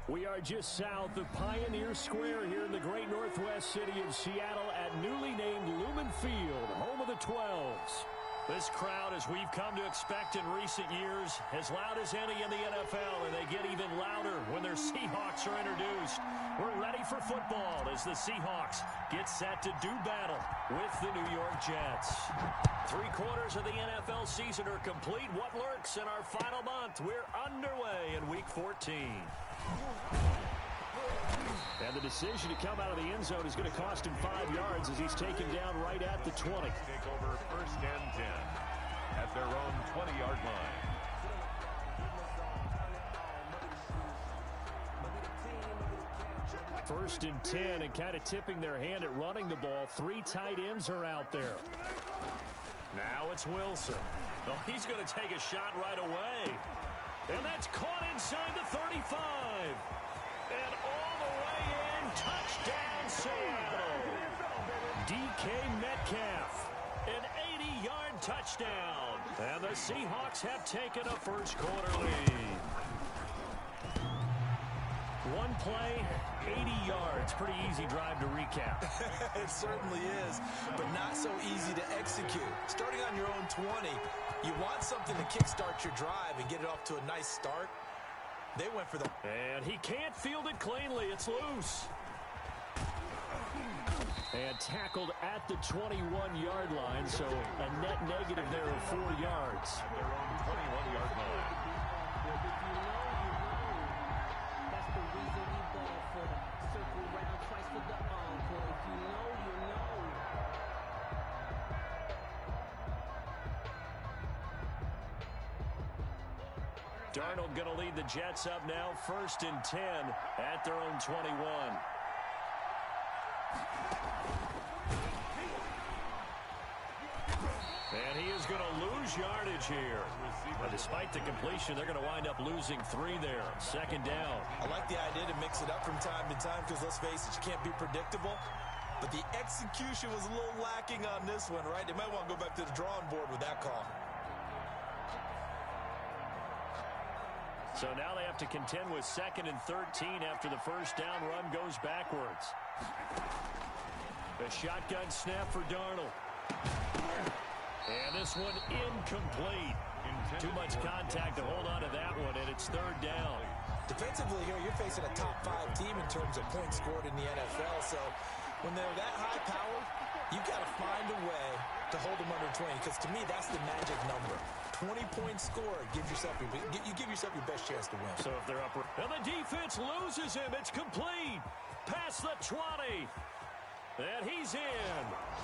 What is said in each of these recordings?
We are just south of Pioneer Square here in the great northwest city of Seattle at newly named Lumen Field, home of the 12s. This crowd, as we've come to expect in recent years, as loud as any in the NFL, and they get even louder when their Seahawks are introduced. We're ready for football as the Seahawks get set to do battle with the New York Jets. 3/4 of the NFL season are complete. What lurks in our final month? We're underway in Week 14. And the decision to come out of the end zone is going to cost him 5 yards as he's taken down right at the 20. Take over 1st and 10 at their own 20-yard line. First and 10, and kind of tipping their hand at running the ball. 3 tight ends are out there. Now it's Wilson. Oh, he's going to take a shot right away. And that's caught inside the 35. And all the way in, touchdown Seattle. DK Metcalf, an 80-yard touchdown. And the Seahawks have taken a first-quarter lead. One play, 80 yards. Pretty easy drive to recap. It certainly is, but not so easy to execute. Starting on your own 20, you want something to kickstart your drive and get it off to a nice start. They went for the... And he can't field it cleanly. It's loose. And tackled at the 21-yard line, so a net negative there of 4 yards. At their own 21-yard line. Darnold going to lead the Jets up now, 1st and 10 at their own 21. And he is going to lose yardage here. But despite the completion, they're going to wind up losing 3 there. 2nd down. I like the idea to mix it up from time to time because, let's face it, you can't be predictable. But the execution was a little lacking on this one, right? They might want to go back to the drawing board with that call. So now they have to contend with 2nd and 13 after the first down run goes backwards. The shotgun snap for Darnold. And this one incomplete. Too much contact to hold on to that one, and it's 3rd down. Defensively here, you're facing a top 5 team in terms of points scored in the NFL. So when they're that high powered, you've got to find a way to hold them under 20, because to me, that's the magic number. 20 points scored, you give yourself your best chance to win. So if they're up, and the defense loses him, it's complete. Past the 20. And he's in.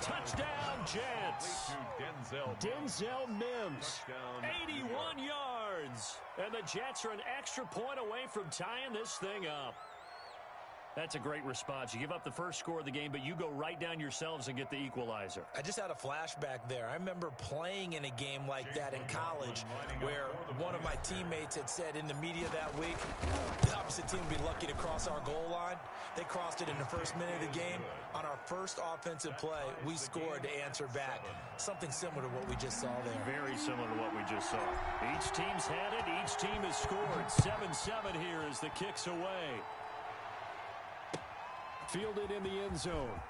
Touchdown, Jets. Denzel Mims, 81 yards. And the Jets are an extra point away from tying this thing up. That's a great response. You give up the first score of the game, but you go right down yourselves and get the equalizer. I just had a flashback there. I remember playing in a game like that in college where one of my teammates had said in the media that week, the opposite team would be lucky to cross our goal line. They crossed it in the first minute of the game. On our first offensive play, we scored to answer back. Something similar to what we just saw there. Very similar to what we just saw. Each team's had it. Each team has scored. 7-7 here as the kick's away. Fielded in the end zone.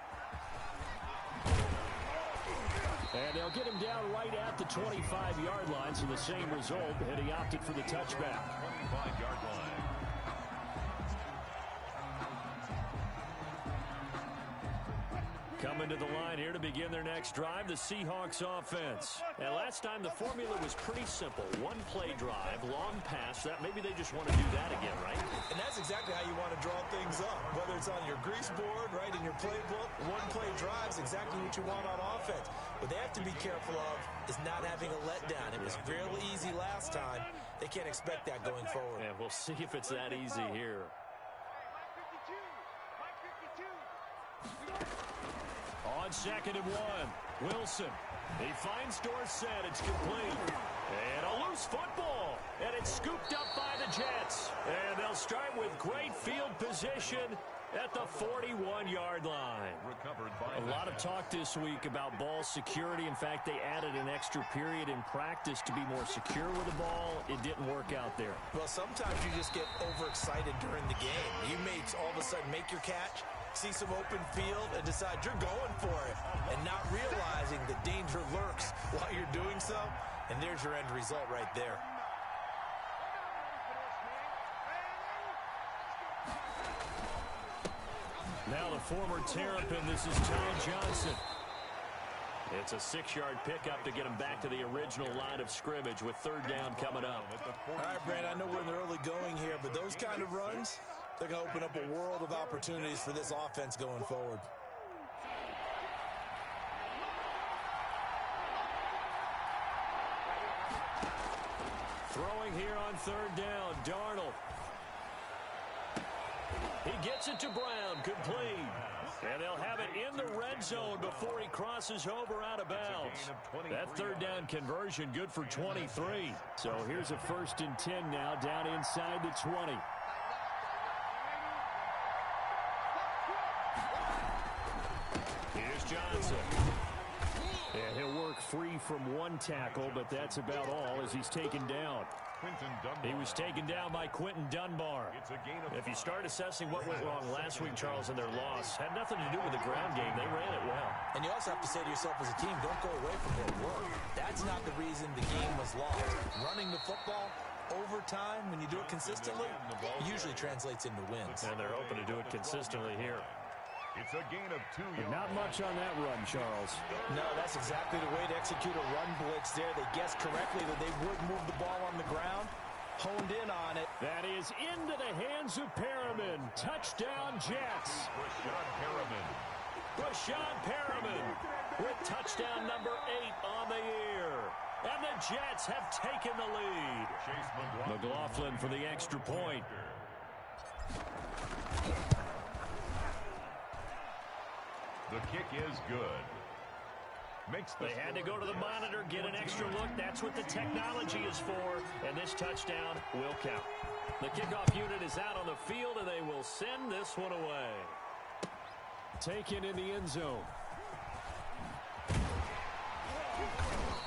And they'll get him down right at the 25-yard line, so the same result, and he opted for the touchback. 25-yard line. Coming to the line here to begin their next drive, the Seahawks offense. And last time the formula was pretty simple. One play drive, long pass. That maybe they just want to do that again, right? And that's exactly how you want to draw things up. Whether it's on your grease board, right, in your playbook, one play drive is exactly what you want on offense. What they have to be careful of is not having a letdown. It was fairly easy last time. They can't expect that going forward. And we'll see if it's that easy here. On 2nd and 1, Wilson. He finds Dorsett. It's complete. And a loose football. And it's scooped up by the Jets. And they'll start with great field position at the 41-yard line. A lot of talk this week about ball security. In fact, they added an extra period in practice to be more secure with the ball. It didn't work out there. Well, sometimes you just get overexcited during the game. You may all of a sudden make your catch, see some open field, and decide you're going for it, and not realizing the danger lurks while you're doing so, and there's your end result right there. Now the former Terrapin, this is Ty Johnson. It's a 6-yard pickup to get him back to the original line of scrimmage with third down coming up. All right, Brand, I know we're in the early going here, but those kind of runs, they're going to open up a world of opportunities for this offense going forward. Throwing here on third down, Darnold. He gets it to Brown, complete. And they'll have it in the red zone before he crosses over out of bounds. That third down conversion good for 23. So here's a 1st and 10 now down inside the 20. Here's Johnson. And he'll work free from one tackle, but that's about all as he's taken down. He was taken down by Quentin Dunbar. If you start assessing what went wrong last week, Charles, in their loss, had nothing to do with the ground game. They ran it well. And you also have to say to yourself as a team, don't go away from their work. That's not the reason the game was lost. Running the football over time, when you do it consistently, usually translates into wins. And they're hoping to do it consistently here. It's a gain of 2 yards. Not much on that run, Charles. No, that's exactly the way to execute a run blitz there. They guessed correctly that they would move the ball on the ground, honed in on it. That is into the hands of Perriman. Touchdown, Jets. Rashad Perriman with touchdown number 8 on the year. And the Jets have taken the lead. McLaughlin for the extra point. The kick is good. They had to go to the monitor, get an extra look. That's what the technology is for. And this touchdown will count. The kickoff unit is out on the field, and they will send this one away. Taken in the end zone.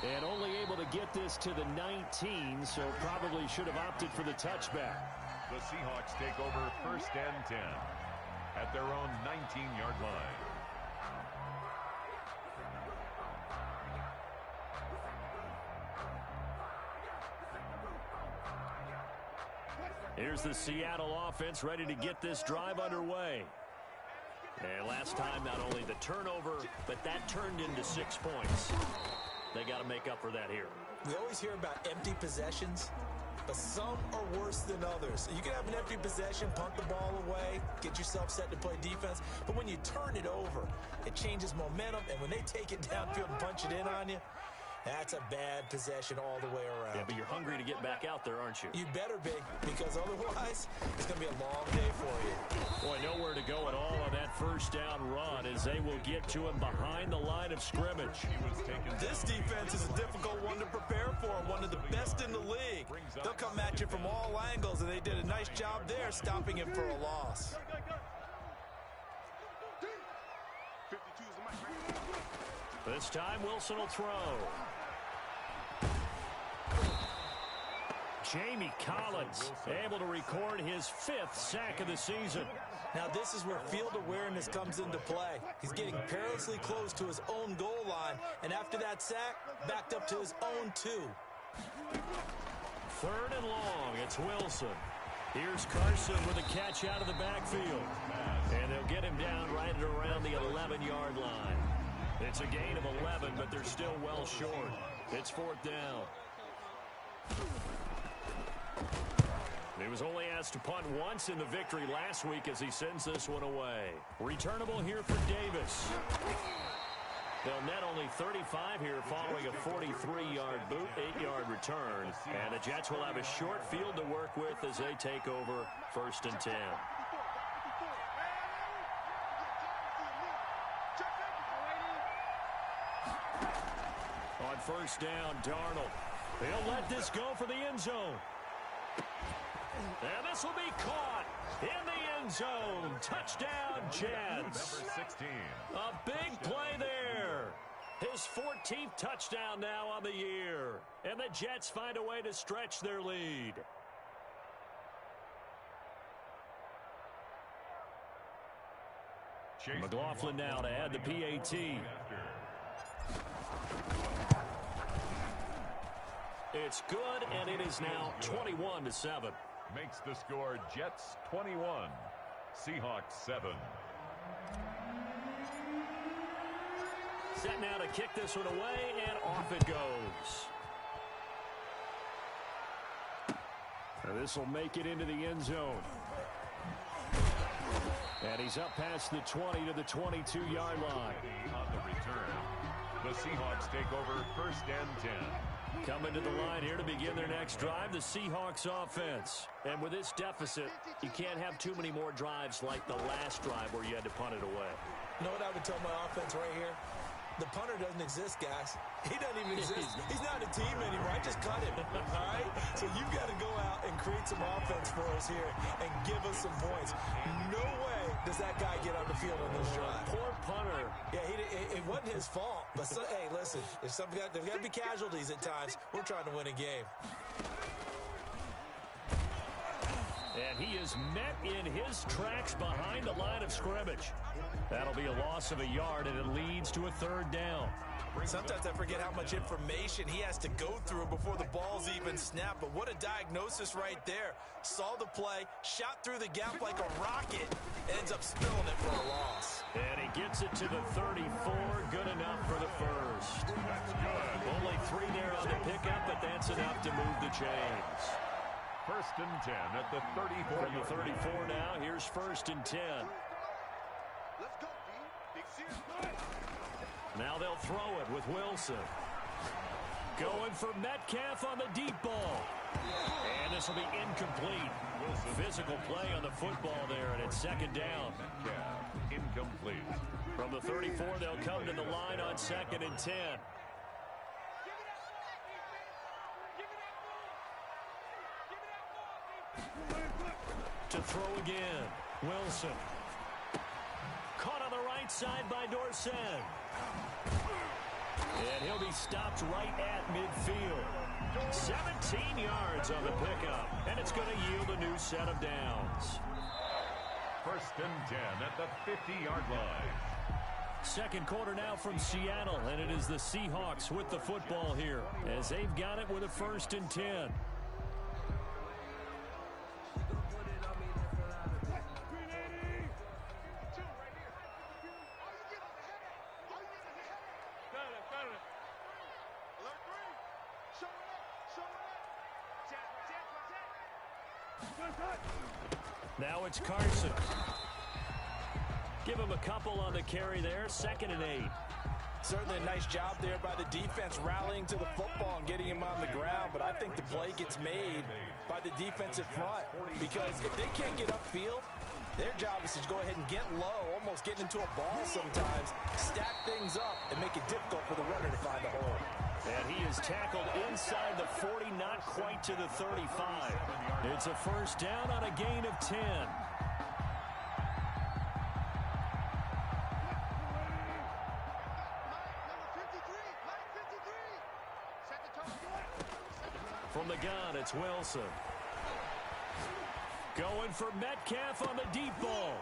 And only able to get this to the 19, so probably should have opted for the touchback. The Seahawks take over 1st and 10 at their own 19-yard line. Here's the Seattle offense ready to get this drive underway. And last time, not only the turnover, but that turned into 6 points. They got to make up for that here. We always hear about empty possessions, but some are worse than others. You can have an empty possession, punt the ball away, get yourself set to play defense, but when you turn it over, it changes momentum, and when they take it downfield and punch it in on you, that's a bad possession all the way around. Yeah, but you're hungry to get back out there, aren't you? You better be, because otherwise, it's going to be a long day for you. Boy, nowhere to go at all on that first down run as they will get to him behind the line of scrimmage. This defense is a difficult one to prepare for, one of the best in the league. They'll come at you from all angles, and they did a nice job there stopping him for a loss. This time, Wilson will throw. Jamie Collins able to record his 5th sack of the season. Now this is where field awareness comes into play. He's getting perilously close to his own goal line, and after that sack, backed up to his own 2. 3rd and long, it's Wilson. Here's Carson with a catch out of the backfield. And they'll get him down right at around the 11-yard line. It's a gain of 11, but they're still well short. It's 4th down. He was only asked to punt once in the victory last week as he sends this one away. Returnable here for Davis. They'll net only 35 here following a 43-yard boot, 8-yard return. And the Jets will have a short field to work with as they take over 1st and 10. On 1st down, Darnold. He'll let this go for the end zone. And this will be caught. In the end zone. Touchdown, Jets. Number 16. A big play there. His 14th touchdown now on the year. And the Jets find a way to stretch their lead. McLaughlin now to add the PAT. It's good, and it is now 21-7. Makes the score Jets 21, Seahawks 7. Set now to kick this one away, and off it goes. This will make it into the end zone. And he's up past the 20 to the 22-yard line. On the return, the Seahawks take over first and 10. Coming to the line here to begin their next drive, the Seahawks offense. And with this deficit, you can't have too many more drives like the last drive where you had to punt it away. You know what I would tell my offense right here? The punter doesn't exist, guys. He doesn't even exist. He's not a team anymore. I just cut him, all right? So you've got to go out and create some offense for us here and give us some points. No way does that guy get on the field on this drive. Poor punter. Yeah, it wasn't his fault. But, hey, listen, there's got to be casualties at times. We're trying to win a game. And he is met in his tracks behind the line of scrimmage. That'll be a loss of a yard, and it leads to a third down. Sometimes I forget how much information he has to go through before the ball's even snapped. But what a diagnosis right there. Saw the play, shot through the gap like a rocket, ends up spilling it for a loss. And he gets it to the 34. Good enough for the first. That's good. Only 3 there on the pickup, but that's enough to move the chains. First and 10 at the 34. From the 34 now, here's first and 10. Now they'll throw it with Wilson. Going for Metcalf on the deep ball. And this will be incomplete. Physical play on the football there, and it's second down. Metcalf, incomplete. From the 34, they'll come to the line on second and 10. To throw again, Wilson. Caught on the right side by Dorsett. And he'll be stopped right at midfield. 17 yards on the pickup, and it's going to yield a new set of downs. First and 10 at the 50-yard line. Second quarter now from Seattle, and it is the Seahawks with the football here as they've got it with a first and 10. Now it's Carson. Give him a couple on the carry there. Second and 8. Certainly a nice job there by the defense rallying to the football and getting him on the ground. But I think the play gets made by the defensive front. Because if they can't get upfield, their job is to go ahead and get low, almost get into a ball sometimes, stack things up, and make it difficult for the runner to find the hole. And he is tackled inside the 40, not quite to the 35. It's a first down on a gain of 10. From the gun, it's Wilson. Going for Metcalf on the deep ball.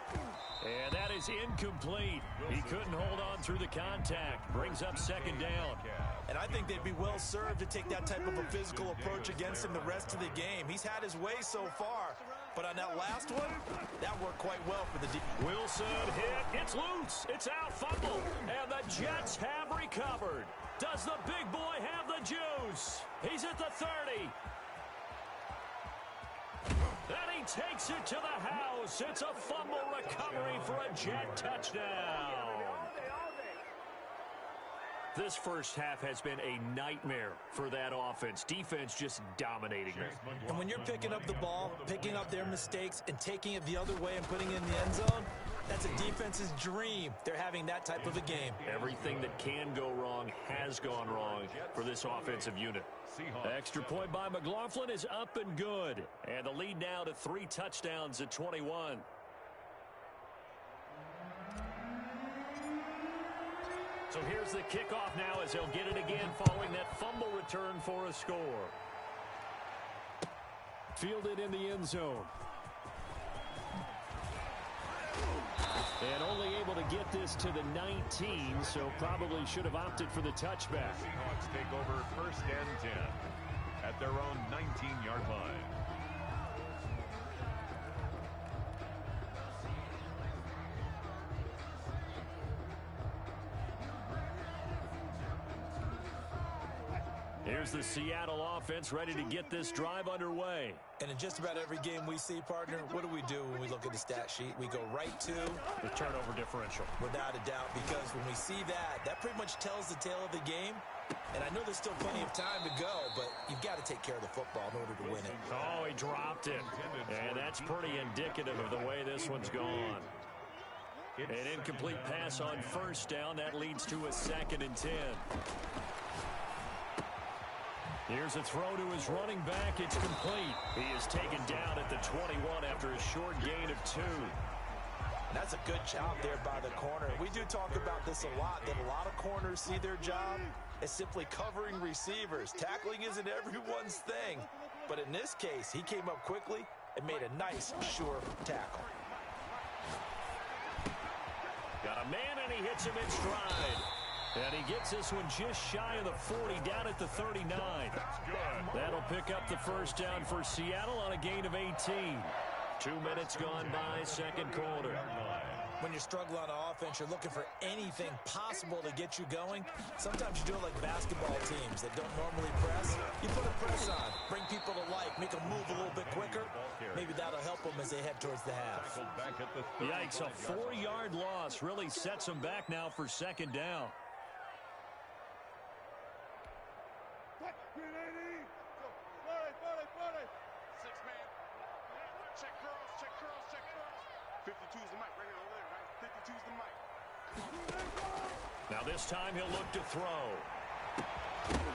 And that is incomplete. He couldn't hold on through the contact. Brings up second down. And I think they'd be well served to take that type of a physical approach against him the rest of the game. He's had his way so far. But on that last one, that worked quite well for the defense. Wilson hit. It's loose. It's out. Fumble. And the Jets have recovered. Does the big boy have the juice? He's at the 30. And he takes it to the house. It's a fumble recovery for a Jet touchdown. This first half has been a nightmare for that offense. Defense just dominating them. And when you're picking up the ball, picking up their mistakes, and taking it the other way and putting it in the end zone, that's a defense's dream. They're having that type of a game. Everything that can go wrong has gone wrong for this offensive unit. Extra point by McLaughlin is up and good. And the lead now to 3 touchdowns at 21. So here's the kickoff now as he'll get it again following that fumble return for a score. Fielded in the end zone. And only able to get this to the 19, so probably should have opted for the touchback. Seahawks take over first and 10 at their own 19-yard line. Here's the Seattle offense ready to get this drive underway. And in just about every game we see, partner, what do we do when we look at the stat sheet? We go right to the turnover differential. Without a doubt, because when we see that, that pretty much tells the tale of the game. And I know there's still plenty of time to go, but you've got to take care of the football in order to win it. Oh, he dropped it. And that's pretty indicative of the way this one's gone. An incomplete pass on first down. That leads to a 2nd and 10. Here's a throw to his running back. It's complete. He is taken down at the 21 after a short gain of 2. That's a good job there by the corner. We do talk about this a lot, that a lot of corners see their job as simply covering receivers. Tackling isn't everyone's thing. But in this case, he came up quickly and made a nice, sure tackle. Got a man, and he hits him in stride. And he gets this one just shy of the 40, down at the 39. That's good. That'll pick up the first down for Seattle on a gain of 18. 2 minutes gone by, second quarter. When you struggle on offense, you're looking for anything possible to get you going. Sometimes you do it like basketball teams that don't normally press. You put a press on, bring people to life, make them move a little bit quicker. Maybe that'll help them as they head towards the half. Yikes, a 4-yard loss really sets them back now for second down. Now this time he'll look to throw.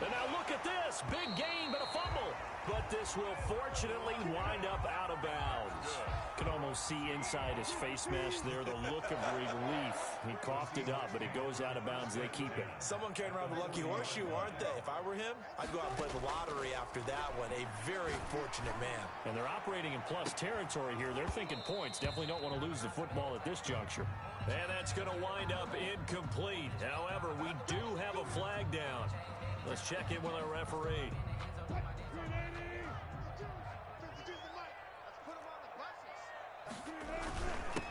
And now look at this. Big gain, but a fumble. But this will fortunately wind up out of bounds. Can almost see inside his face mask there the look of relief. He coughed it up, but it goes out of bounds. They keep it. Someone carrying around the lucky horseshoe, aren't they? If I were him, I'd go out and play the lottery after that one. A very fortunate man. And they're operating in plus territory here. They're thinking points. Definitely don't want to lose the football at this juncture. And that's going to wind up incomplete. However, we do have a flag down. Let's check in with our referee.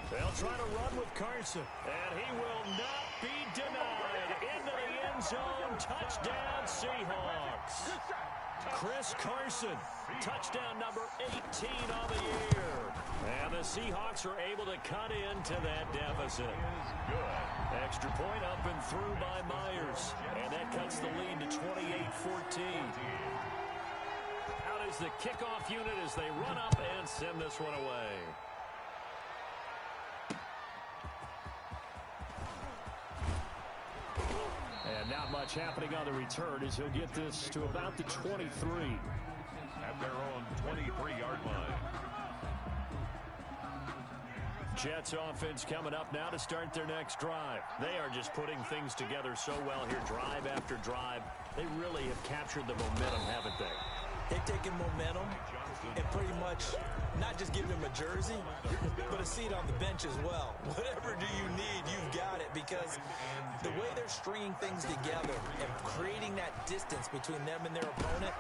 They'll try to run with Carson, and he will not be denied. Into the end zone, touchdown Seahawks. Chris Carson, touchdown number 18 on the year. And the Seahawks are able to cut into that deficit. Extra point up and through by Myers, and that cuts the lead to 28-14. Out is the kickoff unit as they run up and send this one away. And not much happening on the return as he'll get this to about the 23. At their own 23-yard line. Jets offense coming up now to start their next drive. They are just putting things together so well here, drive after drive. They really have captured the momentum, haven't they? They've taken momentum and pretty much not just give them a jersey, but a seat on the bench as well. Whatever do you need, you've got it, because the way they're stringing things together and creating that distance between them and their opponent,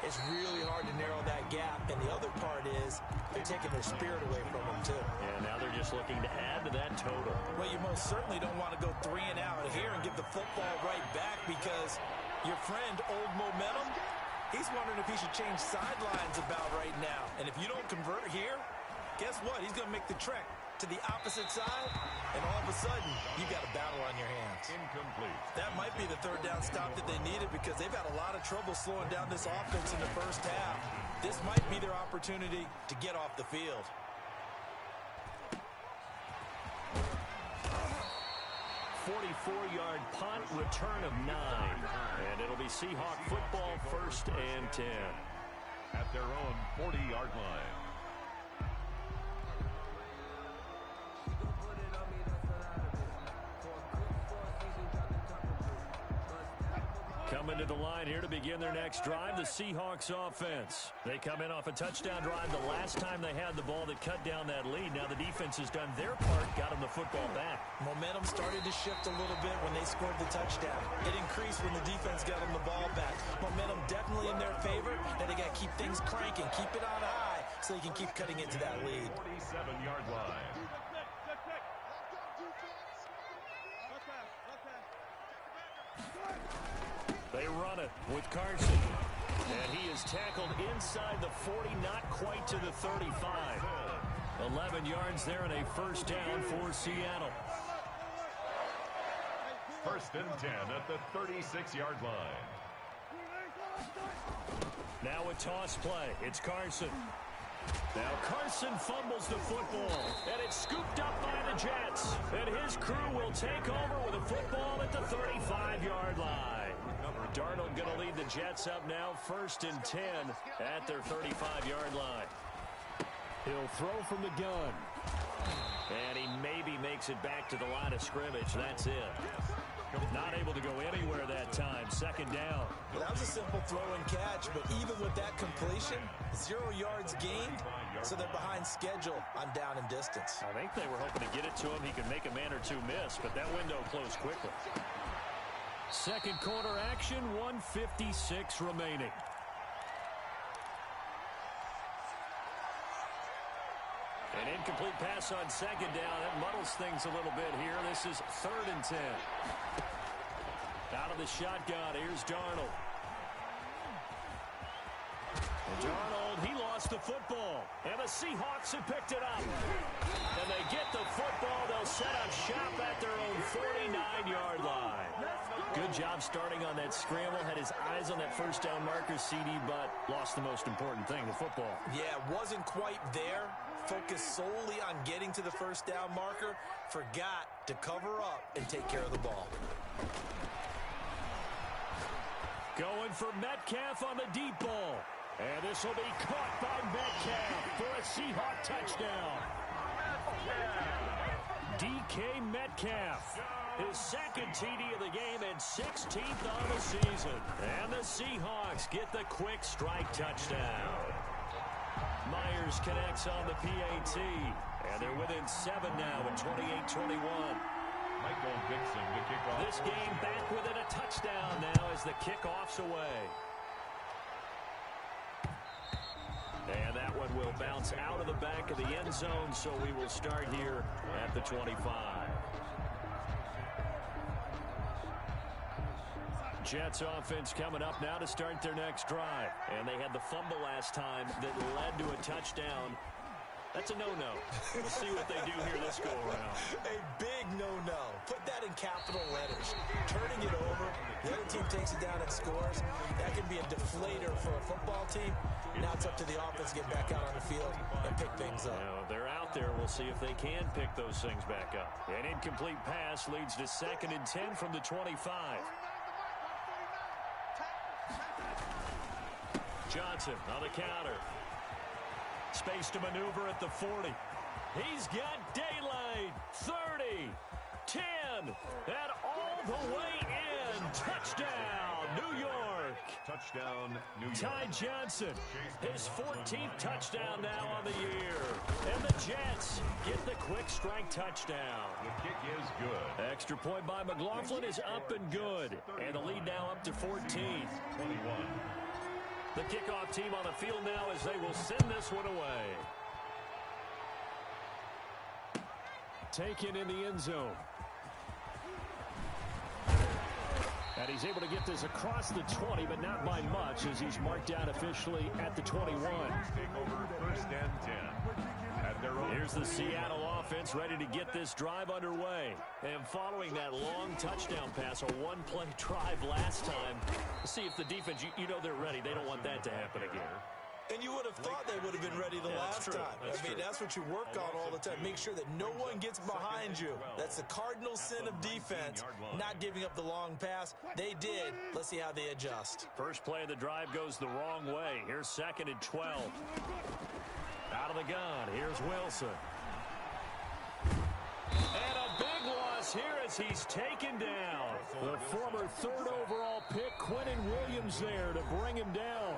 it's really hard to narrow that gap. And the other part is they're taking their spirit away from them, too. And now they're just looking to add to that total. Well, you most certainly don't want to go 3 and out here and give the football right back, because your friend, Old Momentum, he's wondering if he should change sidelines about right now. And if you don't convert here, guess what? He's going to make the trek to the opposite side, and all of a sudden, you got a battle on your hands. Incomplete. That might be the third down stop that they needed because they've had a lot of trouble slowing down this offense in the first half. This might be their opportunity to get off the field. 44-yard punt, return of 9. And it'll be Seahawk football, 1st and 10. At their own 40-yard line. Coming to the line here to begin their next drive, the Seahawks offense. They come in off a touchdown drive the last time they had the ball that cut down that lead. Now the defense has done their part, got them the football back. Momentum started to shift a little bit when they scored the touchdown. It increased when the defense got them the ball back. Momentum definitely in their favor. Now they got to keep things cranking, keep it on high so they can keep cutting into that lead. 47-yard line. They run it with Carson. And he is tackled inside the 40, not quite to the 35. 11 yards there and a first down for Seattle. 1st and 10 at the 36-yard line. Now a toss play. It's Carson. Now Carson fumbles the football, and it's scooped up by the Jets. And his crew will take over with a football at the 35-yard line. Darnold going to lead the Jets up now, 1st and 10 at their 35-yard line. He'll throw from the gun. And he maybe makes it back to the line of scrimmage. That's it. Not able to go anywhere that time. 2nd down. Well, that was a simple throw and catch, but even with that completion, 0 yards gained, so they're behind schedule on down and distance. I think they were hoping to get it to him. He could make a man or two miss, but that window closed quickly. Second quarter action, 1:56 remaining. An incomplete pass on 2nd down. That muddles things a little bit here. This is 3rd and 10. Out of the shotgun, here's Darnold. And Darnold, he lost the football. And the Seahawks have picked it up. And they get the football. They'll set up shop at their own 49-yard line. Good job starting on that scramble. Had his eyes on that first down marker, CD, but lost the most important thing, the football. Yeah, wasn't quite there. Focused solely on getting to the first down marker. Forgot to cover up and take care of the ball. Going for Metcalf on the deep ball. And this will be caught by Metcalf for a Seahawk touchdown. DK Metcalf, his 2nd TD of the game and 16th on the season. And the Seahawks get the quick strike touchdown. Myers connects on the PAT. And they're within 7 now at 28-21. Michael Dixon to kick off. This game back within a touchdown now as the kickoff's away. And that one will bounce out of the back of the end zone, so we will start here at the 25. Jets offense coming up now to start their next drive. And they had the fumble last time that led to a touchdown. That's a no-no. We'll see what they do here this go-around. A big no-no. Put that in capital letters. Turning it over, the other team takes it down and scores. That can be a deflator for a football team. Now it's up to the offense to get back out on the field and pick things up. Now, they're out there. We'll see if they can pick those things back up. An incomplete pass leads to 2nd and 10 from the 25. Johnson on the counter. Space to maneuver at the 40. He's got daylight. 30, 10, and all the way in. Touchdown, New York. Touchdown, New York. Ty Johnson, his 14th touchdown now on the year. And the Jets get the quick strike touchdown. The kick is good. Extra point by McLaughlin is up and good. And the lead now up to 14. 21. The kickoff team on the field now as they will send this one away. Taken in the end zone. And he's able to get this across the 20, but not by much as he's marked down officially at the 21. Take over 1st and 10. At their own. Here's the Seattle offense. offense ready to get this drive underway. And following that long touchdown pass, a one-play drive last time, see if the defense, you know they're ready. They don't want that to happen again. And you would have thought they would have been ready the last time. That's what you work on all the time. Make sure that no one gets behind you. That's the cardinal sin of defense, not giving up the long pass. They did. Let's see how they adjust. First play of the drive goes the wrong way. Here's 2nd and 12. Out of the gun, here's Wilson. And a big loss here as he's taken down. The former 3rd overall pick, Quentin Williams, there to bring him down.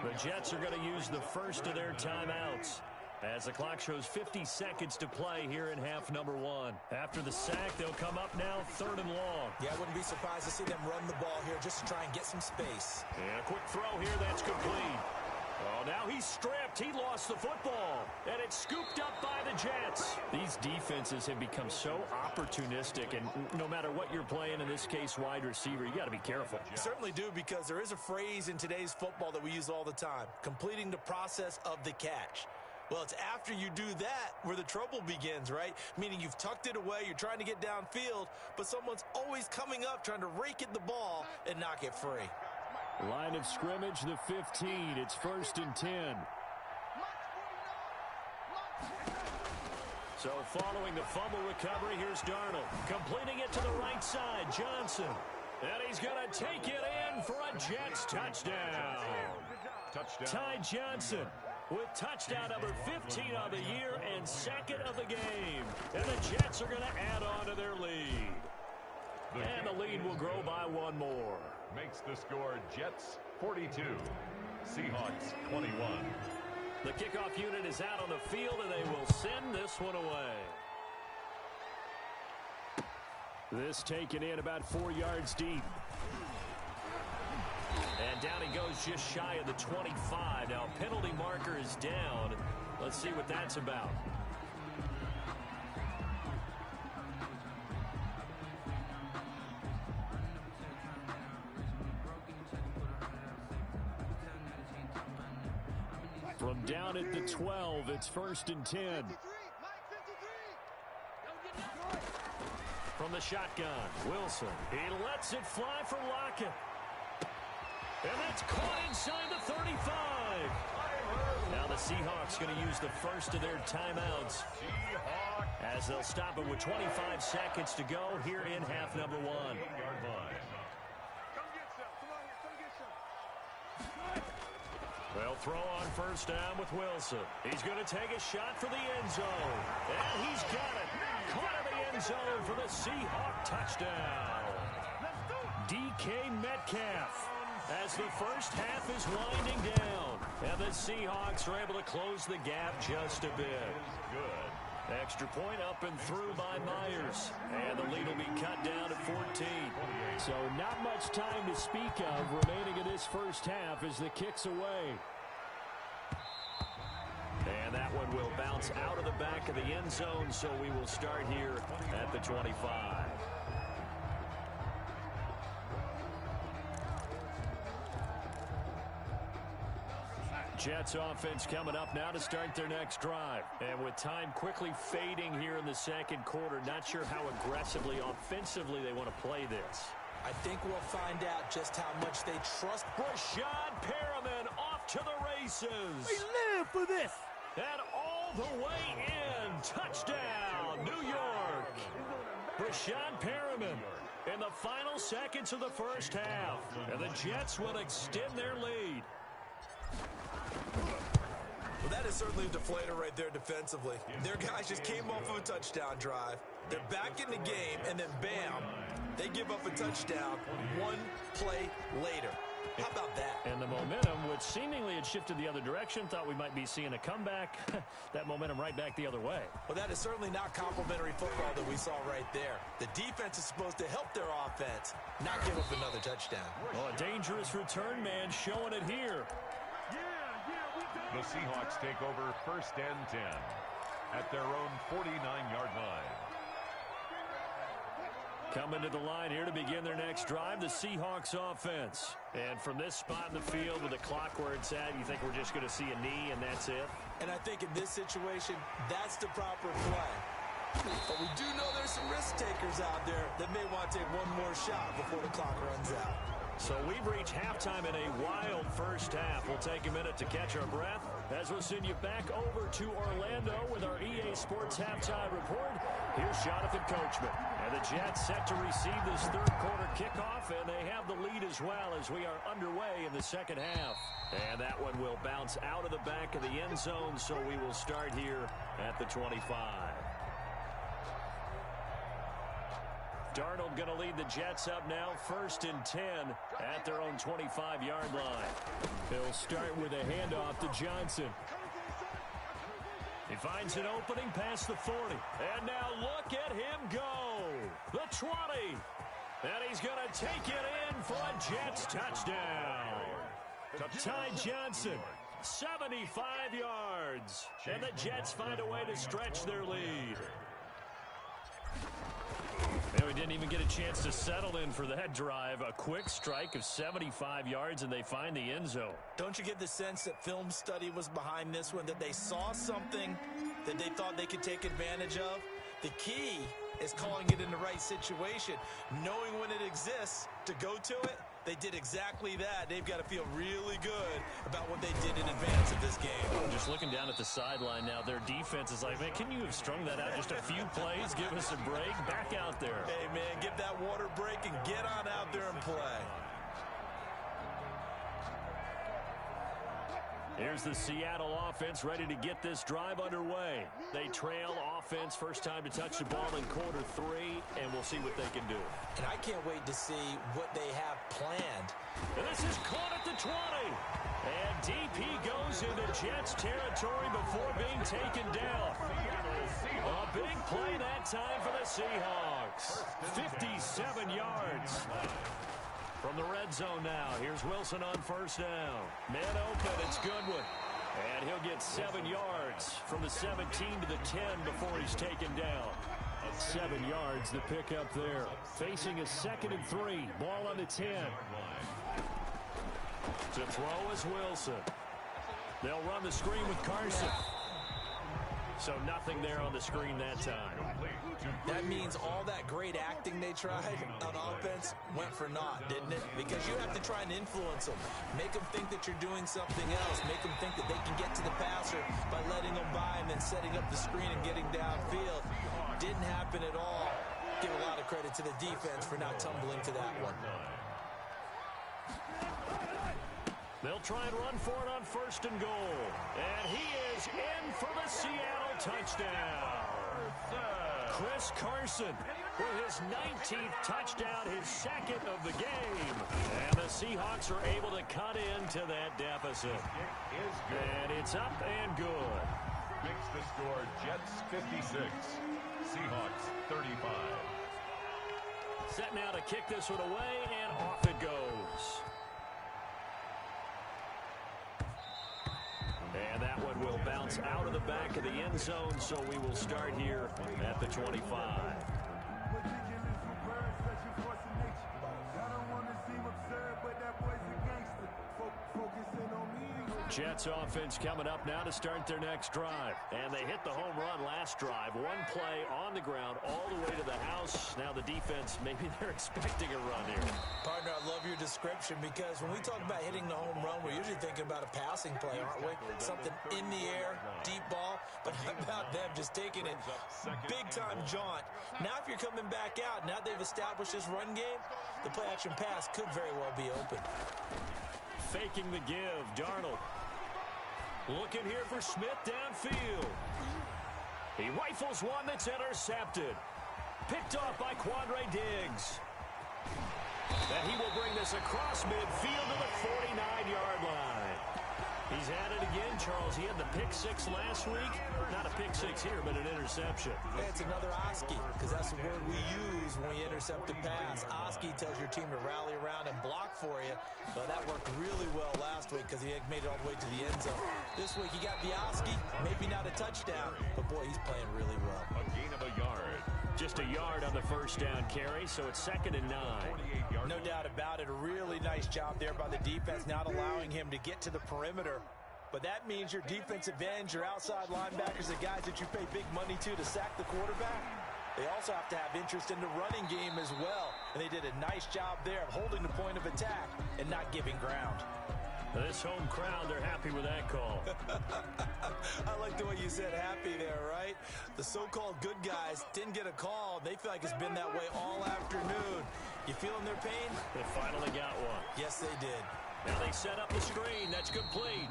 The Jets are going to use the first of their timeouts as the clock shows 50 seconds to play here in half number 1. After the sack, they'll come up now 3rd and long. Yeah, I wouldn't be surprised to see them run the ball here just to try and get some space. And a quick throw here, that's complete. Oh, now he's stripped. He lost the football. And it's scooped up by the Jets. These defenses have become so opportunistic, and no matter what you're playing, in this case wide receiver, you got to be careful. You certainly do, because there is a phrase in today's football that we use all the time, completing the process of the catch. Well, it's after you do that where the trouble begins, right? Meaning you've tucked it away, you're trying to get downfield, but someone's always coming up trying to rake at the ball and knock it free. Line of scrimmage, the 15. It's 1st and 10. So following the fumble recovery, here's Darnold. Completing it to the right side, Johnson. And he's going to take it in for a Jets touchdown. Ty Johnson with touchdown number 15 of the year and 2nd of the game. And the Jets are going to add on to their lead. And the lead will grow by 1 more. Makes the score Jets 42, Seahawks 21. The kickoff unit is out on the field, and they will send this one away. This taken in about 4 yards deep. And down he goes just shy of the 25. Now penalty marker is down. Let's see what that's about. From down at the 12, it's 1st and 10. From the shotgun, Wilson. He lets it fly for Lockett. And that's caught inside the 35. Now the Seahawks going to use the first of their timeouts as they'll stop it with 25 seconds to go here in half number 1. They'll throw on 1st down with Wilson. He's going to take a shot for the end zone. And he's got it. Caught in the end zone for the Seahawk touchdown. DK Metcalf as the first half is winding down. And the Seahawks are able to close the gap just a bit. Good. Extra point up and through by Myers. And the lead will be cut down to 14. So not much time to speak of remaining in this first half as the kick's away. And that one will bounce out of the back of the end zone, so we will start here at the 25. Jets offense coming up now to start their next drive. And with time quickly fading here in the second quarter, not sure how aggressively, offensively they want to play this. I think we'll find out just how much they trust. Rashad Perriman off to the races. We live for this. And all the way in. Touchdown, New York. Rashad Perriman in the final seconds of the first half. And the Jets will extend their lead. Well, that is certainly a deflator right there defensively. Their guys just came off of a touchdown drive. They're back in the game, and then bam, they give up a touchdown 1 play later. How about that? And the momentum, which seemingly had shifted the other direction, thought we might be seeing a comeback. That momentum right back the other way. Well, that is certainly not complimentary football that we saw right there. The defense is supposed to help their offense, not give up another touchdown. Well, a dangerous return man showing it here. The Seahawks take over 1st and 10 at their own 49-yard line. Coming to the line here to begin their next drive, the Seahawks offense. And from this spot in the field with the clock where it's at, you think we're just going to see a knee and that's it? And I think in this situation, that's the proper play. But we do know there's some risk takers out there that may want to take one more shot before the clock runs out. So we've reached halftime in a wild first half. We'll take a minute to catch our breath as we'll send you back over to Orlando with our EA Sports Halftime Report. Here's Jonathan Coachman. And the Jets set to receive this third quarter kickoff, and they have the lead as well as we are underway in the second half. And that one will bounce out of the back of the end zone, so we will start here at the 25. Darnold going to lead the Jets up now, 1st and 10 at their own 25-yard line. He'll start with a handoff to Johnson. He finds an opening past the 40. And now look at him go. The 20. And he's going to take it in for a Jets touchdown. Ty Johnson, 75 yards. And the Jets find a way to stretch their lead. And we didn't even get a chance to settle in for that drive. A quick strike of 75 yards, and they find the end zone. Don't you get the sense that film study was behind this one, that they saw something that they thought they could take advantage of? The key is calling it in the right situation, knowing when it exists to go to it. They did exactly that. They've got to feel really good about what they did in advance of this game. Just looking down at the sideline now, their defense is like, man, can you have strung that out just a few plays? Give us a break. Back out there. Hey, man, give that water break and get on out there and play. Here's the Seattle offense ready to get this drive underway. They trail offense, first time to touch the ball in quarter 3, and we'll see what they can do. And I can't wait to see what they have planned. And this is caught at the 20. And DP goes into Jets territory before being taken down. A big play that time for the Seahawks. 57 yards. From the red zone now, here's Wilson on first down. Man open, it's Goodwin. And he'll get 7 yards from the 17 to the 10 before he's taken down. 7 yards, the pickup there. Facing a 2nd and 3. Ball on the 10. To throw is Wilson. They'll run the screen with Carson. So nothing there on the screen that time. That means all that great acting they tried on offense went for naught, didn't it? Because you have to try and influence them. Make them think that you're doing something else. Make them think that they can get to the passer by letting them by and then setting up the screen and getting downfield. Didn't happen at all. Give a lot of credit to the defense for not tumbling to that one. They'll try and run for it on 1st and goal. And he is in for the Seattle touchdown. Chris Carson with his 19th touchdown, his 2nd of the game. And the Seahawks are able to cut into that deficit. And it's up and good. Makes the score Jets 56, Seahawks 35. Set now to kick this one away, and off it goes. And that one will bounce out of the back of the end zone, so we will start here at the 25. Jets offense coming up now to start their next drive. And they hit the home run last drive. One play on the ground all the way to the house. Now the defense, maybe they're expecting a run here. Partner, I love your description because when we talk about hitting the home run, we're usually thinking about a passing play, aren't we? Something in the air, deep ball. But how about them just taking it big-time jaunt? Now if you're coming back out, now they've established this run game, the play-action pass could very well be open. Faking the give, Darnold. Looking here for Smith downfield. He rifles one that's intercepted. Picked off by Quandre Diggs. And he will bring this across midfield to the 49-yard line. He's at it again, Charles. He had the pick 6 last week. Not a pick 6 here, but an interception. Hey, it's another Oski, because that's the word we use when we intercept the pass. Oski tells your team to rally around and block for you. But that worked really well last week because he made it all the way to the end zone. This week he got the Oski, maybe not a touchdown, but boy, he's playing really well. A gain of a yard. Just a yard on the first down carry, so it's 2nd and 9. No doubt about it. A really nice job there by the defense, not allowing him to get to the perimeter. But that means your defensive ends, your outside linebackers, the guys that you pay big money to sack the quarterback, They also have to have interest in the running game as well. And they did a nice job there of holding the point of attack and not giving ground. This home crowd, they're happy with that call. I like the way you said happy there, right? The so-called good guys didn't get a call. They feel like it's been that way all afternoon. You feeling their pain? They finally got one. Yes, they did. Now they set up the screen. That's complete.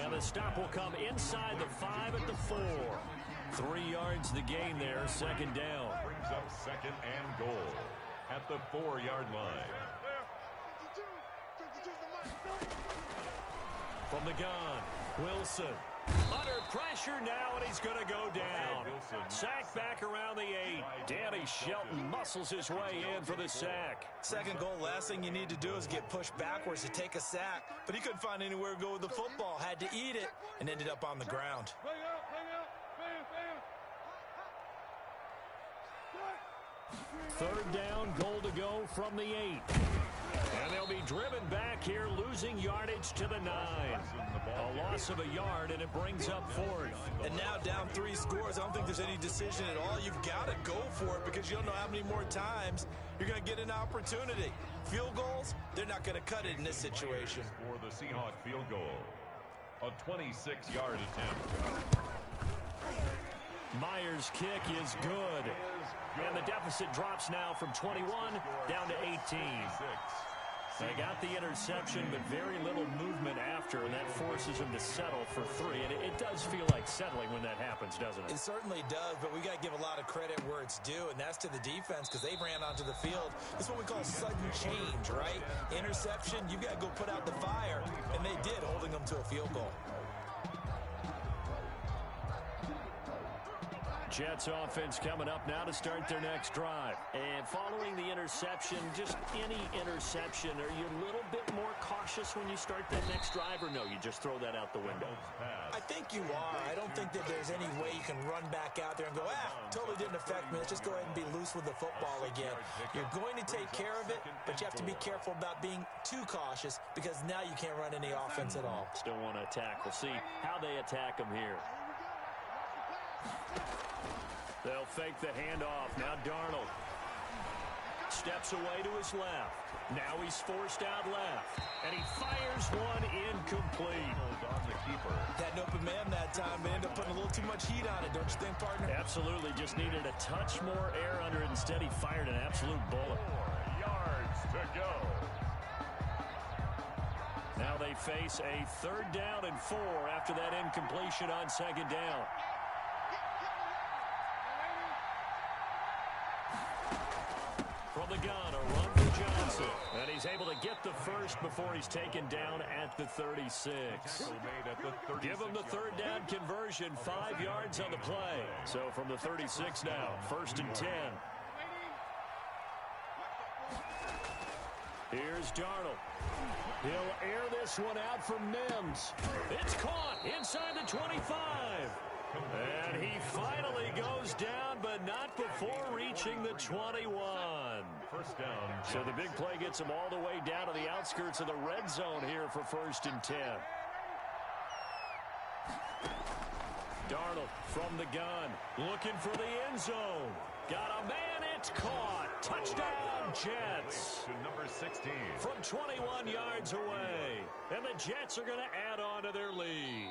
And the stop will come inside the 5 at the 4. 3 yards the gain there, second down. Brings up second and goal at the 4-yard line. From the gun, Wilson. Under pressure now, and he's going to go down. Sack back around the 8. Danny Shelton muscles his way in for the sack. Second goal, last thing you need to do is get pushed backwards to take a sack. But he couldn't find anywhere to go with the football. Had to eat it and ended up on the ground. Third down, goal to go from the 8. And they'll be driven back here, losing yardage to the 9. A loss of a yard, and it brings up 4th. And now down 3 scores. I don't think there's any decision at all. You've got to go for it because you don't know how many more times you're going to get an opportunity. Field goals, they're not going to cut it in this situation. For the Seahawks field goal, a 26-yard attempt. Myers' kick is good. And the deficit drops now from 21 down to 18. They got the interception, but very little movement after, and that forces them to settle for 3. And it does feel like settling when that happens, doesn't it? It certainly does, but we got to give a lot of credit where it's due, and that's to the defense because they ran onto the field. This is what we call sudden change, right? Interception, you've got to go put out the fire, and they did, holding them to a field goal. Jets offense coming up now to start their next drive. And following the interception, just any interception, are you a little bit more cautious when you start that next drive, or no, you just throw that out the window? I think you are. I don't think that there's any way you can run back out there and go, totally didn't affect me. Let's just go ahead and be loose with the football again. You're going to take care of it, but you have to be careful about being too cautious because now you can't run any offense at all. Still want to attack. We'll see how they attack them here. They'll fake the handoff. Now Darnold steps away to his left. Now he's forced out left. And he fires one incomplete. On the keeper. Had an open man that time. They ended up putting a little too much heat on it, don't you think, partner? Absolutely. Just needed a touch more air under it. Instead, he fired an absolute bullet. 4 yards to go. Now they face a 3rd down and 4 after that incompletion on 2nd down. From the gun, a run for Johnson. And he's able to get the first before he's taken down at the 36. Give him the 3rd down conversion, 5 yards on the play. So from the 36 now, 1st and 10. Here's Darnold. He'll air this one out for Mims. It's caught inside the 25. And he finally goes down, but not before reaching the 21. First down. So the big play gets him all the way down to the outskirts of the red zone here for 1st and 10. Darnold from the gun, looking for the end zone. Got a man, it's caught. Touchdown, Jets. To number 16. From 21 yards away. And the Jets are going to add on to their lead.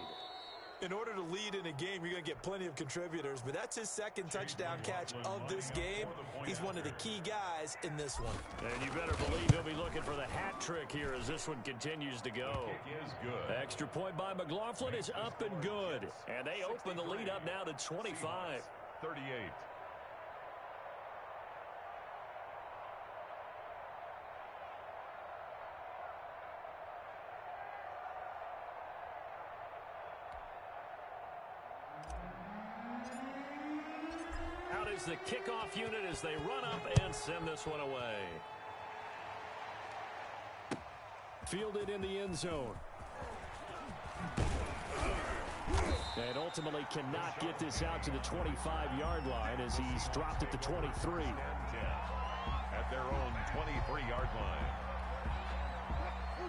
In order to lead in a game, you're going to get plenty of contributors, but that's his 2nd touchdown catch of this game. He's one of the key guys in this one. And you better believe he'll be looking for the hat trick here as this one continues to go. Kick is good. Extra point by McLaughlin is up and good. And they open the lead up now to 25. 38. Out is the kickoff unit as they run up and send this one away. Fielded in the end zone. And ultimately cannot get this out to the 25-yard line as he's dropped at the 23. At their own 23-yard line.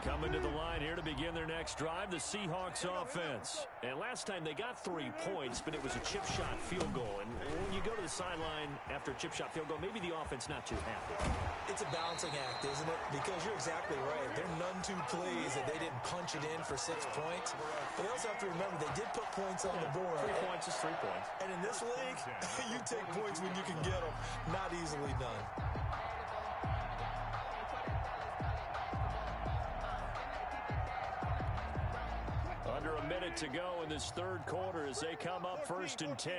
Coming to the line here to begin their next drive, the Seahawks offense. And last time they got 3 points, but it was a chip shot field goal. And when you go to the sideline after a chip shot field goal, maybe the offense not too happy. It's a balancing act, isn't it? Because you're exactly right. They're none too pleased that they didn't punch it in for 6 points. But they also have to remember they did put points on the board. 3 points is 3 points. And in this league, you take points when you can get them. Not easily done. Under a minute to go in this third quarter as they come up 1st and 10.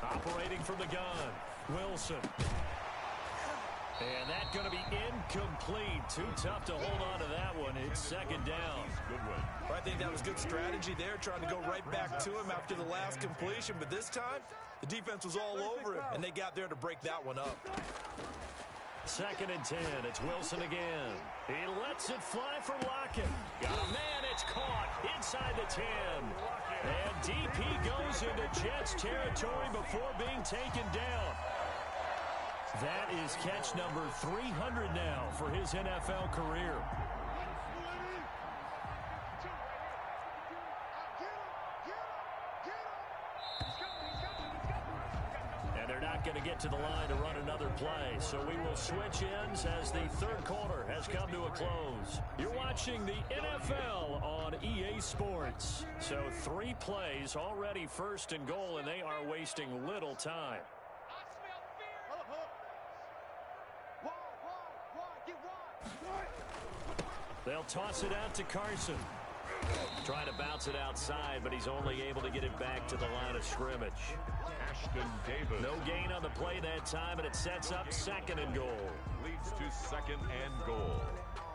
Operating from the gun, Wilson. And that's going to be incomplete. Too tough to hold on to that one. It's 2nd down. Good one. I think that was good strategy there, trying to go right back to him after the last completion. But this time, the defense was all over him, and they got there to break that one up. 2nd and 10. It's Wilson again. He lets it fly for Lockett. Got a man. It's caught inside the 10. And DP goes into Jets territory before being taken down. That is catch number 300 now for his NFL career. And they're not going to get to the line to run another play. So we will switch ends as the third quarter has come to a close. You're watching the NFL on EA Sports. So 3 plays already 1st and goal, and they are wasting little time. They'll toss it out to Carson. Trying to bounce it outside, but he's only able to get it back to the line of scrimmage. Ashton Davis. No gain on the play that time, and it sets up 2nd and goal. Leads to 2nd and goal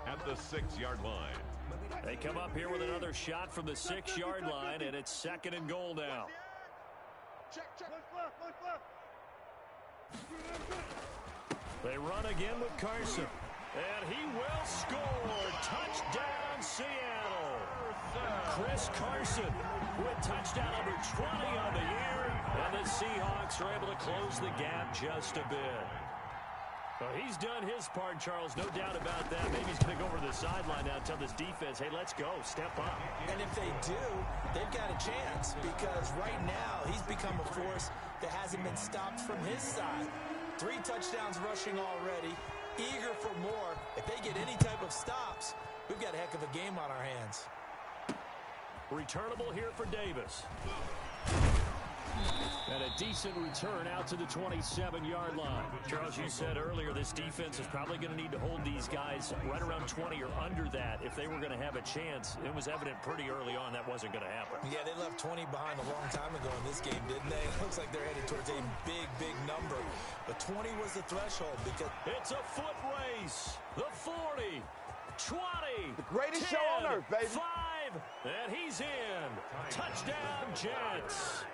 at the 6-yard line. They come up here with another shot from the 6-yard line, and it's 2nd and goal now. They run again with Carson. And he will score. Touchdown, Seattle. Chris Carson with touchdown number 20 on the year. And the Seahawks are able to close the gap just a bit. Well, he's done his part, Charles. No doubt about that. Maybe he's going to go over to the sideline now and tell this defense, hey, let's go. Step up. And if they do, they've got a chance. Because right now, he's become a force that hasn't been stopped from his side. 3 touchdowns rushing already. Eager for more. If they get any type of stops, we've got a heck of a game on our hands. Returnable here for Davis. And a decent return out to the 27-yard line. Charles, you said earlier this defense is probably going to need to hold these guys right around 20 or under that if they were going to have a chance. It was evident pretty early on that wasn't going to happen. Yeah, they left 20 behind a long time ago in this game, didn't they? It looks like they're headed towards a big, big number. But 20 was the threshold because it's a foot race. The 40, 20, the greatest 10, show on earth, baby. 5, and he's in. Touchdown, Jets.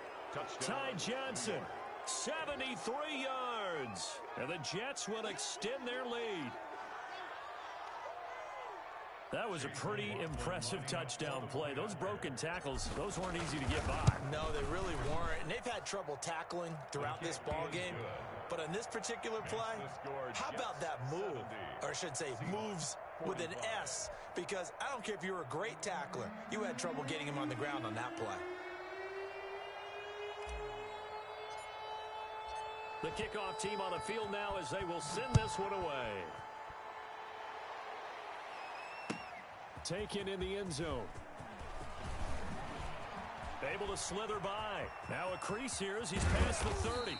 Ty Johnson, 73 yards. And the Jets will extend their lead. That was a pretty impressive touchdown play. Those broken tackles, those weren't easy to get by. No, they really weren't. And they've had trouble tackling throughout this ball game. But on this particular play, how about that move? Or I should say moves with an S. Because I don't care if you were a great tackler. You had trouble getting him on the ground on that play. The kickoff team on the field now as they will send this one away. Taken in the end zone. Able to slither by. Now a crease here as he's past the 30.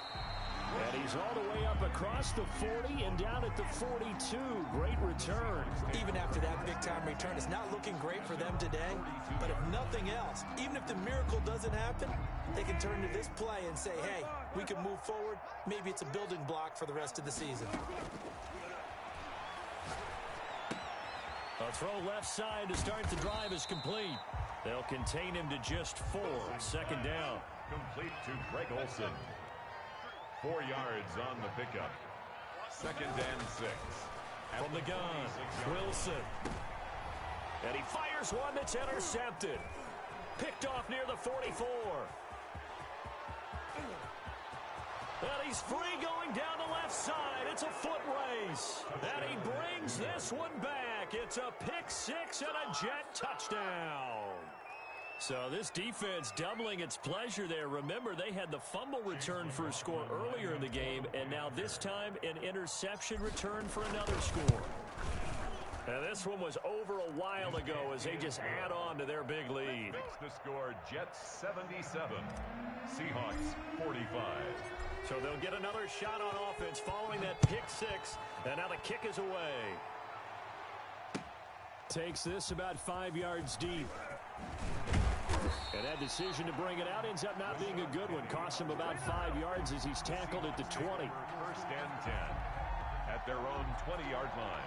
And he's all the way up across the 40 and down at the 42. Great return. Even after that big-time return, it's not looking great for them today. But if nothing else, even if the miracle doesn't happen, they can turn to this play and say, hey, we can move forward. Maybe it's a building block for the rest of the season. A throw left side to start the drive is complete. They'll contain him to just 4. 2nd down. Complete to Greg Olsen. 4 yards on the pickup. 2nd and 6. From the gun, Wilson. And he fires one that's intercepted. Picked off near the 44. And he's free going down the left side. It's a foot race. And he brings this one back. It's a pick six and a Jet touchdown. So this defense doubling its pleasure there. Remember, they had the fumble return for a score earlier in the game, and now this time an interception return for another score. And this one was over a while ago as they just add on to their big lead. Makes the score Jets 77, Seahawks 45. So they'll get another shot on offense following that pick six, and now the kick is away. Takes this about 5 yards deep. And that decision to bring it out ends up not being a good one. Costs him about 5 yards as he's tackled at the 20. First and 10 at their own 20-yard line.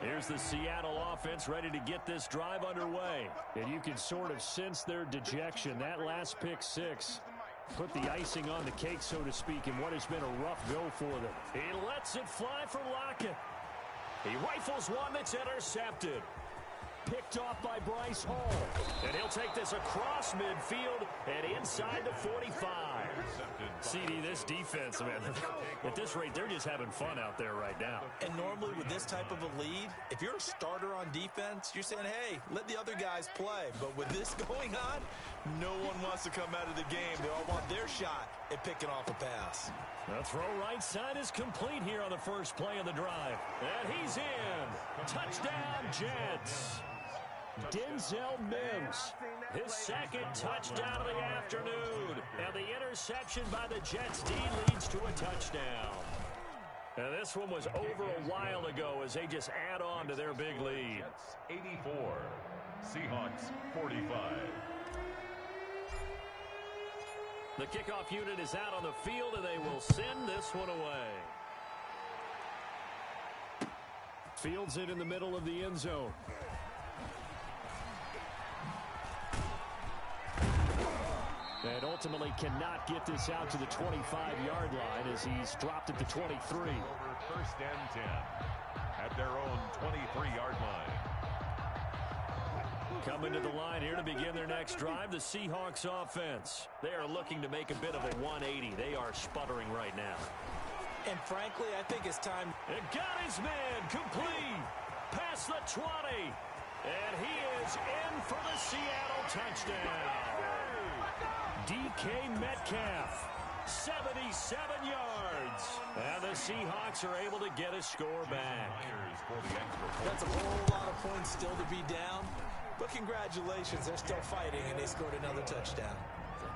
Here's the Seattle offense ready to get this drive underway. And you can sort of sense their dejection. That last pick six put the icing on the cake, so to speak, in what has been a rough go for them. He lets it fly for Lockett. He rifles one that's intercepted. Picked off by Bryce Hall. And he'll take this across midfield and inside the 45. CD, this defense, man, at this rate, they're just having fun out there right now. And normally with this type of a lead, if you're a starter on defense, you're saying, hey, let the other guys play. But with this going on, no one wants to come out of the game. They all want their shot at picking off a pass. The throw right side is complete here on the first play of the drive. And he's in. Touchdown, Jets. Denzel Mims, his second touchdown of the afternoon. And the interception by the Jets D leads to a touchdown. And this one was over a while ago as they just add on to their big lead. Jets 84, Seahawks 45. The kickoff unit is out on the field, and they will send this one away. Fields it in the middle of the end zone. And ultimately cannot get this out to the 25-yard line as he's dropped at the 23. Over first and 10 at their own 23-yard line. Coming to the line here to begin their next drive, the Seahawks offense. They are looking to make a bit of a 180. They are sputtering right now. And frankly, I think it's time. It got his man complete. Past the 20. And he is in for the Seattle touchdown. DK Metcalf, 77 yards. And the Seahawks are able to get a score back. That's a whole lot of points still to be down. But congratulations, they're still fighting, and they scored another touchdown.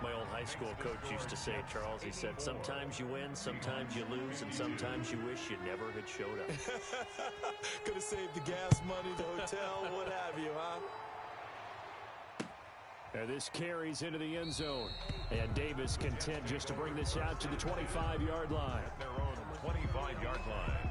My old high school coach used to say, Charles, he said, sometimes you win, sometimes you lose, and sometimes you wish you never had showed up. Could have saved the gas money, the hotel, what have you, huh? And this carries into the end zone. And Davis content just to bring this out to the 25-yard line. Their own 25-yard line.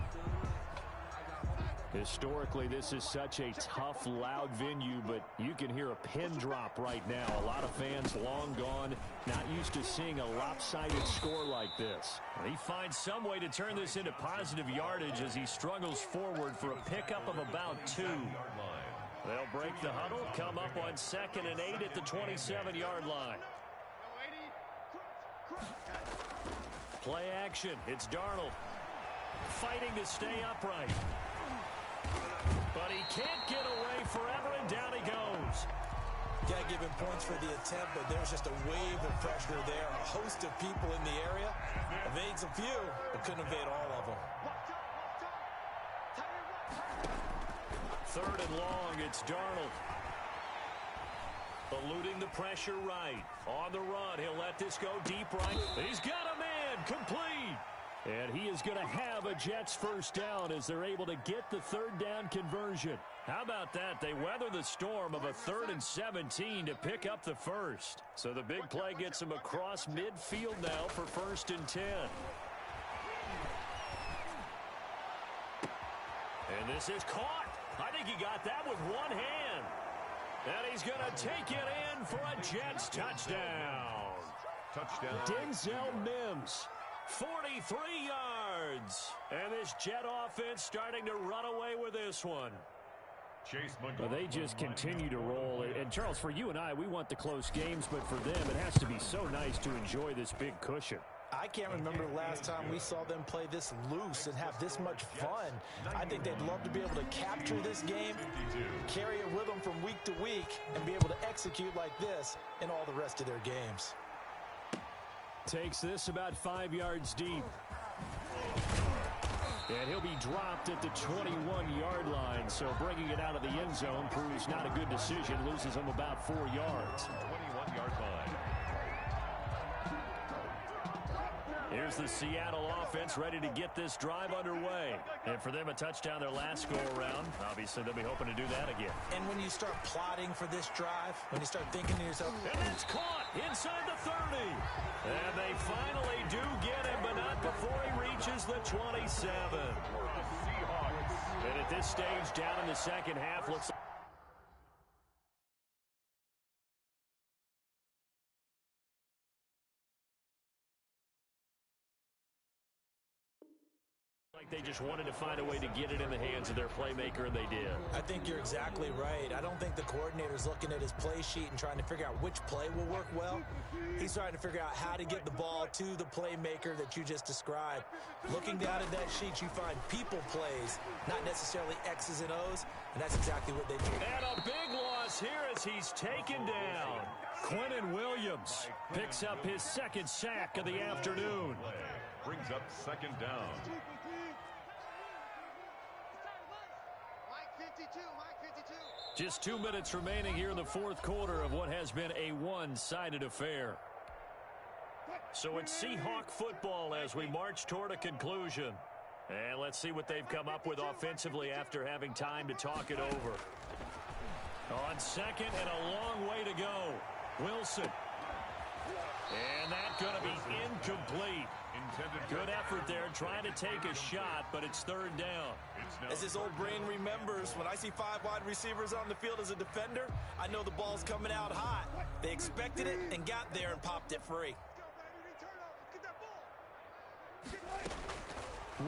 Historically, this is such a tough, loud venue, but you can hear a pin drop right now. A lot of fans long gone, not used to seeing a lopsided score like this. And he finds some way to turn this into positive yardage as he struggles forward for a pickup of about 2. They'll break the huddle, come up on 2nd and 8 at the 27-yard line. Play action. It's Darnold fighting to stay upright. But he can't get away forever, and down he goes. Can't give him points for the attempt, but there's just a wave of pressure there. A host of people in the area. Evades a few, but couldn't evade all of them. 3rd and long, it's Darnold. Eluding the pressure right. On the run, he'll let this go deep right. He's got a man, complete. And he is going to have a Jets first down as they're able to get the 3rd down conversion. How about that? They weather the storm of a 3rd and 17 to pick up the first. So the big play gets them across midfield now for 1st and 10. And this is caught. I think he got that with one hand. And he's going to take it in for a Jets touchdown. Touchdown. Denzel Mims, 43 yards. And this Jet offense starting to run away with this one. Well, they just continue to roll. And, Charles, for you and I, we want the close games, but for them, it has to be so nice to enjoy this big cushion. I can't remember the last time we saw them play this loose and have this much fun. I think they'd love to be able to capture this game, carry it with them from week to week, and be able to execute like this in all the rest of their games. Takes this about 5 yards deep. And he'll be dropped at the 21-yard line, so bringing it out of the end zone proves not a good decision. Loses him about 4 yards. 21-yard line. Here's the Seattle offense ready to get this drive underway. And for them, a touchdown their last go-around. Obviously, they'll be hoping to do that again. And when you start plotting for this drive, when you start thinking to yourself... And it's caught inside the 30. And they finally do get him, but not before he reaches the 27. And at this stage, down in the second half, looks like... They just wanted to find a way to get it in the hands of their playmaker, and they did. I think you're exactly right. I don't think the coordinator's looking at his play sheet and trying to figure out which play will work well. He's trying to figure out how to get the ball to the playmaker that you just described. Looking down at that sheet, you find people plays, not necessarily X's and O's, and that's exactly what they do. And a big loss here as he's taken down. Quentin Williams picks up his second sack of the afternoon. Brings up second down. Just 2 minutes remaining here in the fourth quarter of what has been a one-sided affair. So it's Seahawk football as we march toward a conclusion. And let's see what they've come up with offensively after having time to talk it over. On second and a long way to go. Wilson. And that's going to be incomplete. Good effort there, trying to take a shot, but it's third down. As this old brain remembers, when I see 5 wide receivers on the field as a defender, I know the ball's coming out hot. They expected it and got there and popped it free.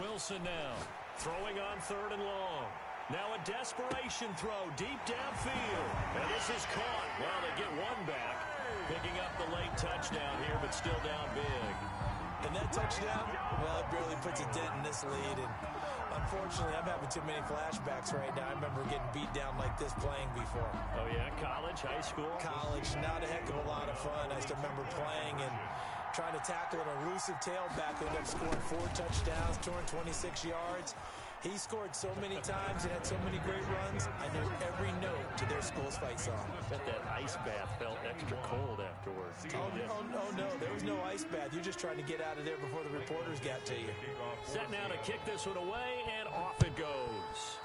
Wilson now, throwing on third and long. Now a desperation throw deep downfield. And this is caught. Well, they get one back. Picking up the late touchdown here, but still down big. And that touchdown, well, it barely puts a dent in this lead. And unfortunately, I'm having too many flashbacks right now. I remember getting beat down like this playing before. Oh, yeah? College, high school? College, not a heck of a lot of fun. I just remember playing and trying to tackle an elusive tailback who ended up scoring 4 touchdowns, 226 yards. He scored so many times and had so many great runs, I knew every note to their school's fight song. I bet that ice bath felt extra cold afterwards. Oh, no, there was no ice bath. You're just trying to get out of there before the reporters got to you. Set now to kick this one away, and off it goes.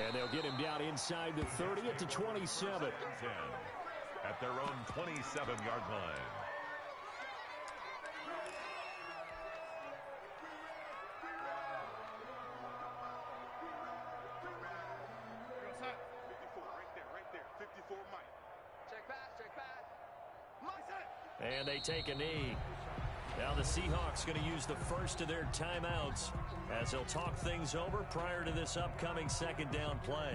And they'll get him down inside the 30 at the 27. At their own 27-yard line. And they take a knee. Now the Seahawks going to use the first of their timeouts as they'll talk things over prior to this upcoming second down play.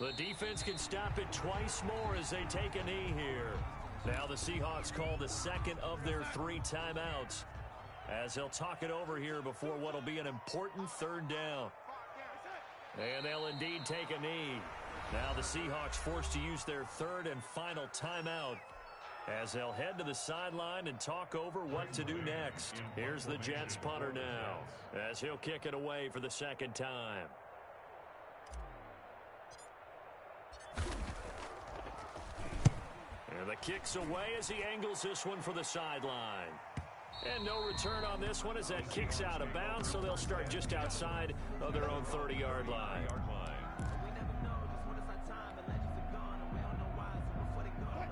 The defense can stop it twice more as they take a knee here. Now the Seahawks call the second of their 3 timeouts as they'll talk it over here before what will be an important third down. And they'll indeed take a knee. Now the Seahawks forced to use their third and final timeout as they'll head to the sideline and talk over what to do next. Here's the Jets punter now as he'll kick it away for the second time. And the kick's away as he angles this one for the sideline. And no return on this one as that kick's out of bounds, so they'll start just outside of their own 30-yard line.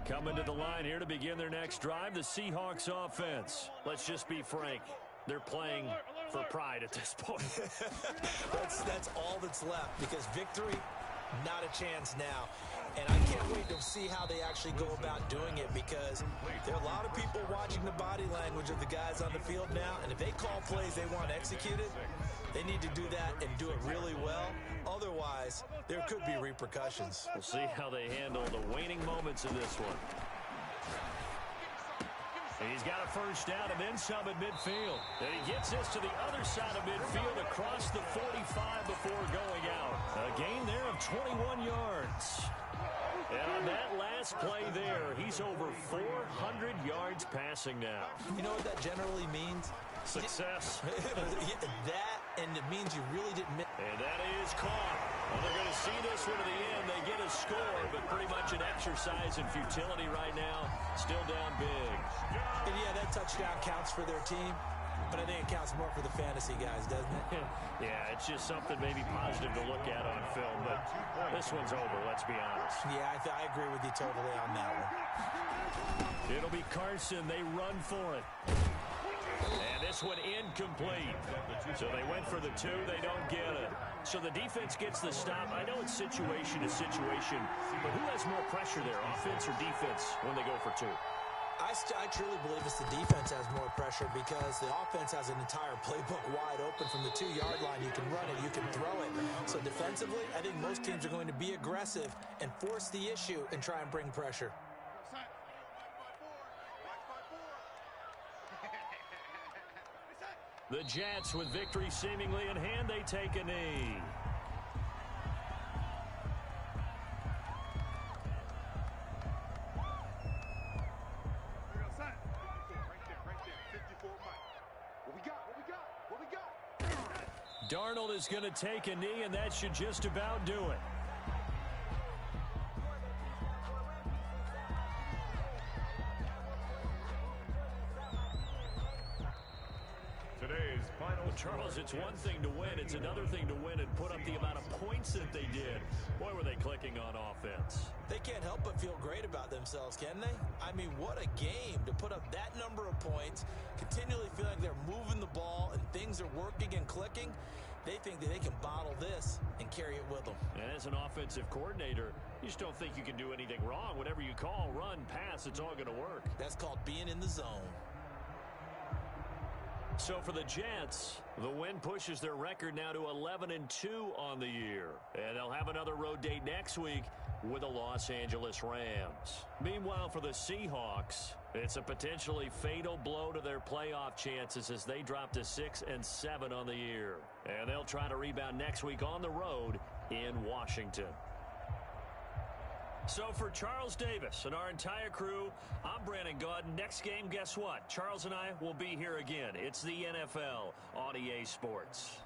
Coming to the line here to begin their next drive, the Seahawks offense. Let's just be frank. They're playing for pride at this point. That's all that's left, because victory Not a chance now. And I can't wait to see how they actually go about doing it, because there are a lot of people watching the body language of the guys on the field now, and if they call plays they want executed, they need to do that and do it really well. Otherwise, there could be repercussions. We'll see how they handle the waning moments of this one. He's got a first down and then some at midfield. And he gets this to the other side of midfield across the 45 before going out. A gain there of 21 yards. And on that last play there, he's over 400 yards passing now. You know what that generally means? Success. That, and it means you really didn't miss. And that is caught. Well, they're going to see this one to the end. They get a score, but pretty much an exercise in futility right now. Still down big. And yeah, that touchdown counts for their team, but I think it counts more for the fantasy guys, doesn't it? Yeah, it's just something maybe positive to look at on film, but this one's over, let's be honest. Yeah, I agree with you totally on that one. It'll be Carson. They run for it. And this one incomplete. So they went for the 2. They don't get it. So the defense gets the stop. I know it's situation to situation, but who has more pressure there, offense or defense, when they go for 2? I truly believe it's the defense has more pressure, because the offense has an entire playbook wide open from the 2-yard line. You can run it, you can throw it. So defensively, I think most teams are going to be aggressive and force the issue and try and bring pressure. The Jets, with victory seemingly in hand, they take a knee. Darnold is going to take a knee, and that should just about do it. Today's final. Well, Charles, it's one thing to win. It's another thing to win and put up the amount of points that they did. Boy, were they clicking on offense. They can't help but feel great about themselves, can they? I mean, what a game to put up that number of points, continually feel like they're moving the ball and things are working and clicking. They think that they can bottle this and carry it with them. And as an offensive coordinator, you just don't think you can do anything wrong. Whatever you call, run, pass, it's all going to work. That's called being in the zone. So for the Jets, the win pushes their record now to 11-2 on the year. And they'll have another road date next week with the Los Angeles Rams. Meanwhile, for the Seahawks, it's a potentially fatal blow to their playoff chances as they drop to 6-7 on the year. And they'll try to rebound next week on the road in Washington. So for Charles Davis and our entire crew, I'm Brandon Gaudin. Next game, guess what? Charles and I will be here again. It's the NFL on EA Sports.